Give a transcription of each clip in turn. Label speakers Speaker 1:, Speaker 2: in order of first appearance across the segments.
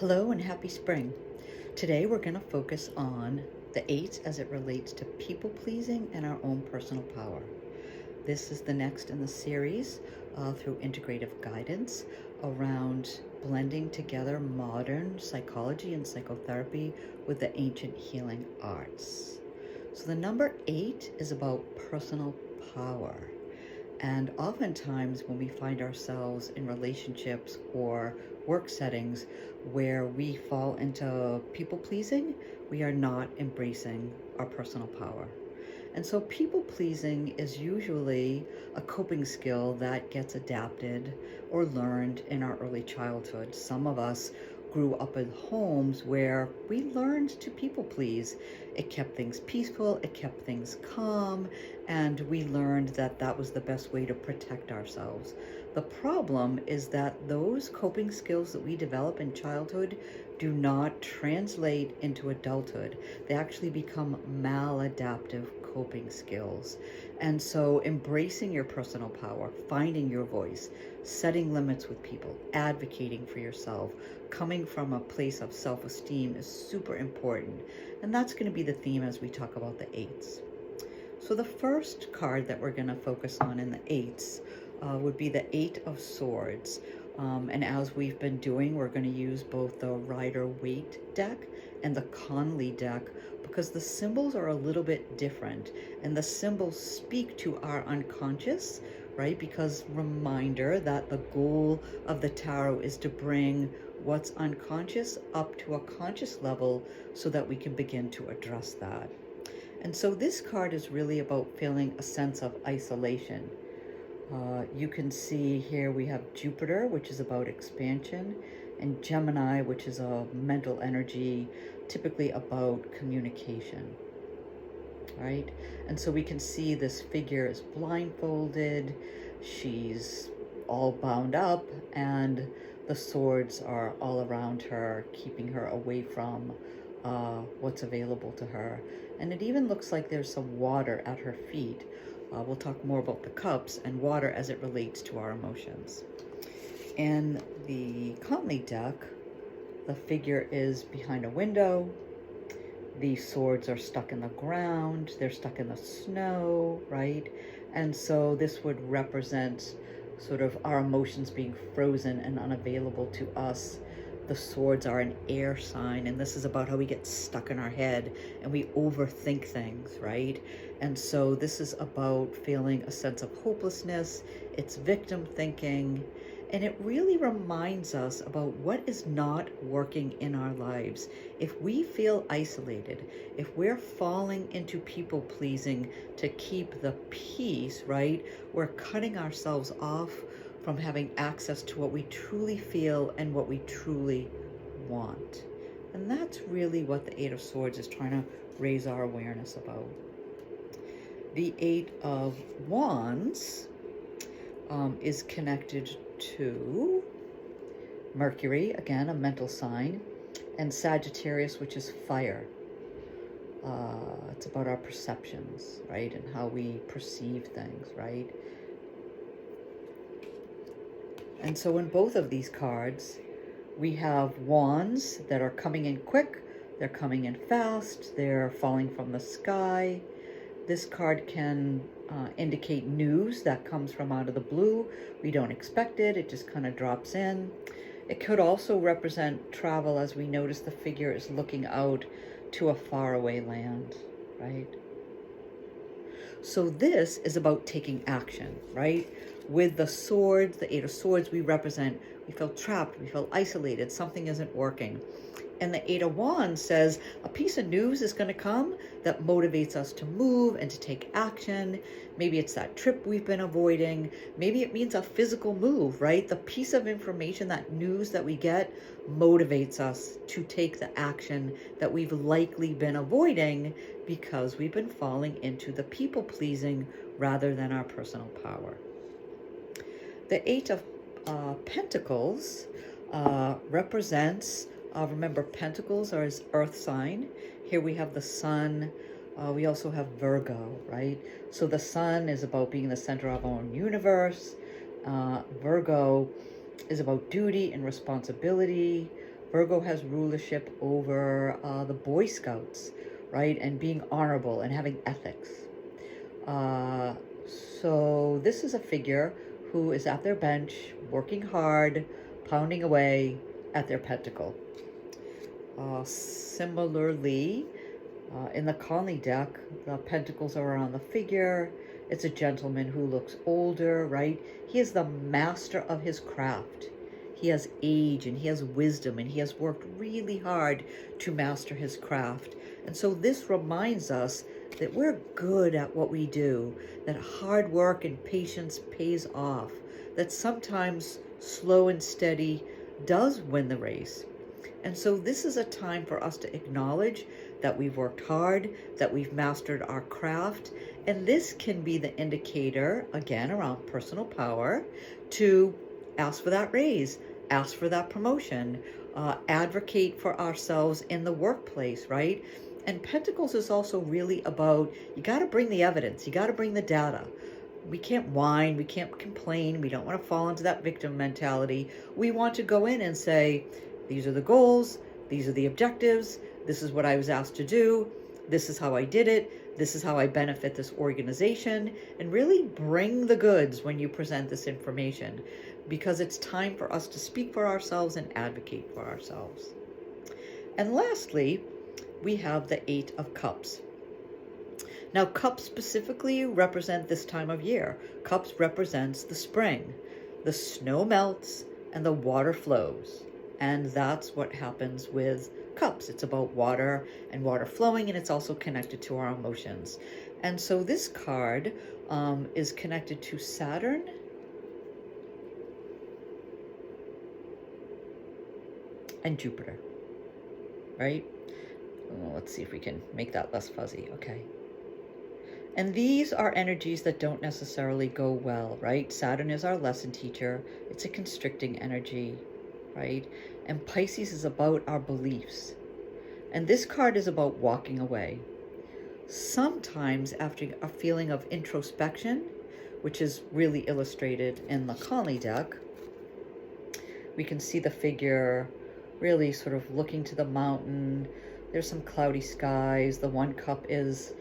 Speaker 1: Hello and happy spring. Today we're going to focus on the eights as it relates to people pleasing and our own personal power. This is the next in the series through integrative guidance around blending together modern psychology and psychotherapy with the ancient healing arts. So the number 8 is about personal power. And oftentimes, when we find ourselves in relationships or work settings where we fall into people pleasing, we are not embracing our personal power. And so, people pleasing is usually a coping skill that gets adapted or learned in our early childhood. Some of us grew up in homes where we learned to people please. It kept things peaceful, it kept things calm, and we learned that that was the best way to protect ourselves. The problem is that those coping skills that we develop in childhood do not translate into adulthood. They actually become maladaptive coping skills. And so embracing your personal power, finding your voice, setting limits with people, advocating for yourself, coming from a place of self-esteem is super important. And that's going to be the theme as we talk about the eights. So the first card that we're going to focus on in the eights would be the Eight of Swords. And as we've been doing, we're going to use both the Rider-Waite deck and the Conley deck because the symbols are a little bit different. And the symbols speak to our unconscious, right? Because reminder that the goal of the tarot is to bring what's unconscious up to a conscious level so that we can begin to address that. And so this card is really about feeling a sense of isolation. You can see here we have Jupiter, which is about expansion, and Gemini, which is a mental energy, typically about communication, right? And so we can see this figure is blindfolded, she's all bound up, and the swords are all around her, keeping her away from what's available to her. And it even looks like there's some water at her feet. We'll talk more about the cups and water as it relates to our emotions. In the Conley deck, the figure is behind a window. The swords are stuck in the ground. They're stuck in the snow, right? And so this would represent sort of our emotions being frozen and unavailable to us. The swords are an air sign, and this is about how we get stuck in our head and we overthink things, right? And so this is about feeling a sense of hopelessness. It's victim thinking, and it really reminds us about what is not working in our lives. If we feel isolated, if we're falling into people pleasing to keep the peace, right? We're cutting ourselves off from having access to what we truly feel and what we truly want. And that's really what the Eight of Swords is trying to raise our awareness about. The Eight of Wands is connected to Mercury, again, a mental sign, and Sagittarius, which is fire. It's about our perceptions, right? And how we perceive things, right? And so in both of these cards, we have wands that are coming in quick, they're coming in fast, they're falling from the sky. This card can indicate news that comes from out of the blue. We don't expect it, it just kind of drops in. It could also represent travel, as we notice the figure is looking out to a faraway land, right? So this is about taking action, right? With the swords, the Eight of Swords, we feel trapped, we feel isolated, something isn't working. And the Eight of Wands says a piece of news is going to come that motivates us to move and to take action. Maybe it's that trip we've been avoiding. Maybe it means a physical move, right? The piece of information, that news that we get, motivates us to take the action that we've likely been avoiding because we've been falling into the people-pleasing rather than our personal power. The Eight of Pentacles represents, remember, Pentacles are his earth sign. Here we have the sun. We also have Virgo, right? So the sun is about being the center of our own universe. Virgo is about duty and responsibility. Virgo has rulership over the Boy Scouts, right? And being honorable and having ethics. So this is a figure who is at their bench, working hard, pounding away at their pentacle. Similarly, in the colony deck, the pentacles are around the figure. It's a gentleman who looks older, right? He is the master of his craft. He has age and he has wisdom and he has worked really hard to master his craft. And so this reminds us that we're good at what we do, that hard work and patience pays off, that sometimes slow and steady does win the race. And so this is a time for us to acknowledge that we've worked hard, that we've mastered our craft, and this can be the indicator, again, around personal power, to ask for that raise, ask for that promotion, advocate for ourselves in the workplace, right? And Pentacles is also really about, you got to bring the evidence, you got to bring the data. We can't whine, we can't complain, we don't want to fall into that victim mentality. We want to go in and say, these are the goals, these are the objectives, this is what I was asked to do, this is how I did it, this is how I benefit this organization, and really bring the goods when you present this information, because it's time for us to speak for ourselves and advocate for ourselves. And lastly, we have the Eight of Cups. Now, cups specifically represent this time of year. Cups represents the spring. The snow melts and the water flows. And that's what happens with cups. It's about water and water flowing, and it's also connected to our emotions. And so this card is connected to Saturn and Jupiter, right? Well, let's see if we can make that less fuzzy. Okay. And these are energies that don't necessarily go well, right? Saturn is our lesson teacher. It's a constricting energy, right? And Pisces is about our beliefs. And this card is about walking away. Sometimes after a feeling of introspection, which is really illustrated in the colony deck, we can see the figure really sort of looking to the mountain. There's some cloudy skies. The one cup is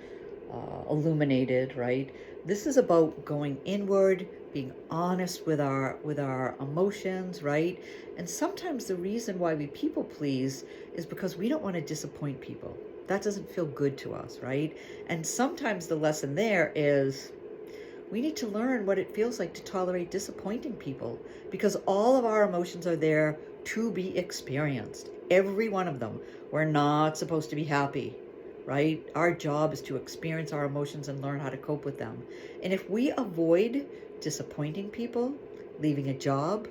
Speaker 1: illuminated, right? This is about going inward, being honest with our emotions, right? And sometimes the reason why we people please is because we don't want to disappoint people. That doesn't feel good to us, right? And sometimes the lesson there is we need to learn what it feels like to tolerate disappointing people, because all of our emotions are there to be experienced. Every one of them. We're not supposed to be happy, right? Our job is to experience our emotions and learn how to cope with them. And if we avoid disappointing people, leaving a job,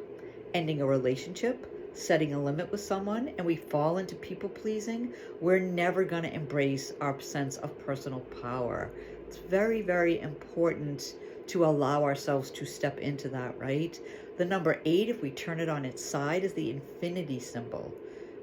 Speaker 1: ending a relationship, setting a limit with someone, and we fall into people pleasing, we're never going to embrace our sense of personal power. It's very, very important to allow ourselves to step into that, right? The number 8, if we turn it on its side, is the infinity symbol,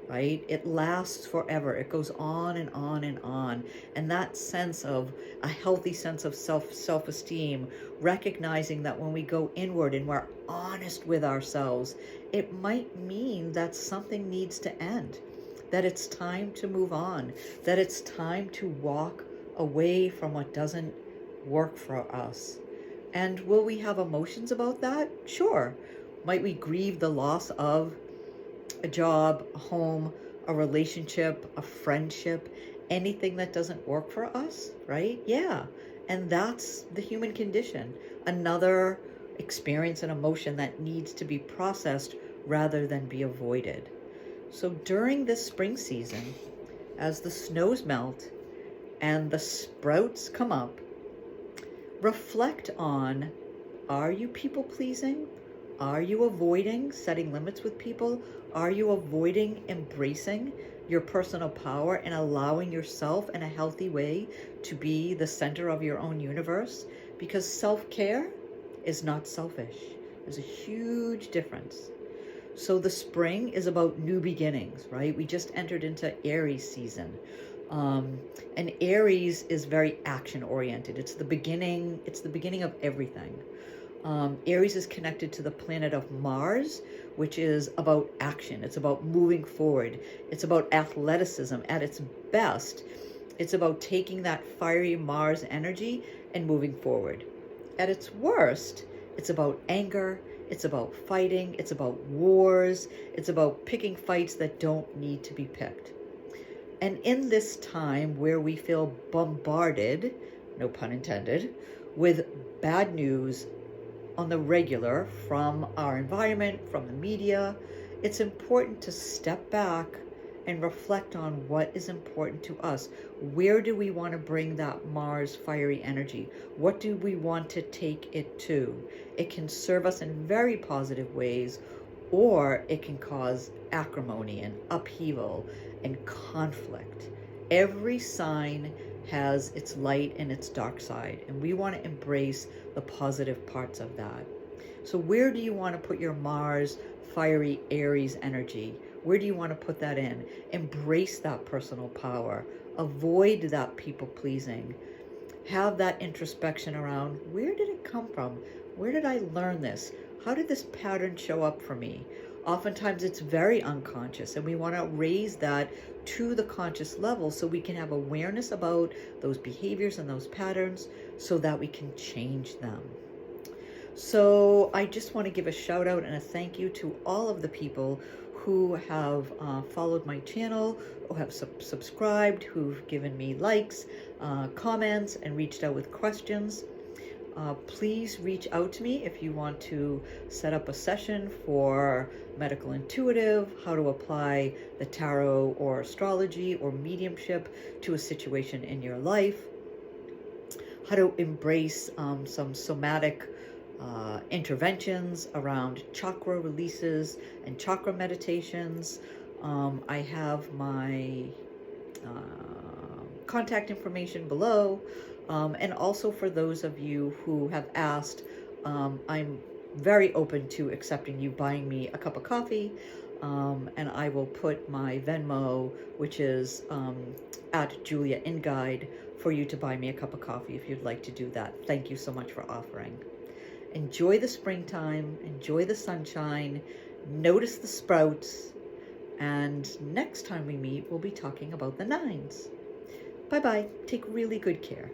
Speaker 1: right? It lasts forever. It goes on and on and on. And that sense of a healthy sense of self-esteem, recognizing that when we go inward and we're honest with ourselves, it might mean that something needs to end, that it's time to move on, that it's time to walk away from what doesn't work for us. And will we have emotions about that? Sure. Might we grieve the loss of a job, a home, a relationship, a friendship, anything that doesn't work for us, right? Yeah. And that's the human condition. Another experience and emotion that needs to be processed rather than be avoided. So during this spring season, as the snows melt and the sprouts come up, reflect on, are you people pleasing? Are you avoiding setting limits with people? Are you avoiding embracing your personal power and allowing yourself in a healthy way to be the center of your own universe? Because self-care is not selfish. There's a huge difference. So the spring is about new beginnings, right? We just entered into Aries season. And Aries is very action oriented. It's the beginning of everything. Aries is connected to the planet of Mars, which is about action. It's about moving forward. It's about athleticism at its best. It's about taking that fiery Mars energy and moving forward. At its worst, it's about anger. It's about fighting. It's about wars. It's about picking fights that don't need to be picked. And in this time where we feel bombarded, no pun intended, with bad news on the regular from our environment, from the media, it's important to step back and reflect on what is important to us. Where do we want to bring that Mars fiery energy? What do we want to take it to? It can serve us in very positive ways, or it can cause acrimony and upheaval and conflict. Every sign has its light and its dark side, and we want to embrace the positive parts of that. So where do you want to put your Mars fiery Aries energy? Where do you want to put that in? Embrace that personal power. Avoid that people pleasing. Have that introspection around, where did it come from? Where did I learn this? How did this pattern show up for me? Oftentimes it's very unconscious, and we want to raise that to the conscious level so we can have awareness about those behaviors and those patterns so that we can change them. So I just want to give a shout out and a thank you to all of the people who have followed my channel, who have subscribed, who've given me likes, comments, and reached out with questions. Please reach out to me if you want to set up a session for medical intuitive, how to apply the tarot or astrology or mediumship to a situation in your life, how to embrace some somatic interventions around chakra releases and chakra meditations. I have my contact information below. And also for those of you who have asked, I'm very open to accepting you buying me a cup of coffee. And I will put my Venmo, which is at Julia in Guide, for you to buy me a cup of coffee if you'd like to do that. Thank you so much for offering. Enjoy the springtime, enjoy the sunshine, notice the sprouts, and next time we meet, we'll be talking about the nines. Bye-bye. Take really good care.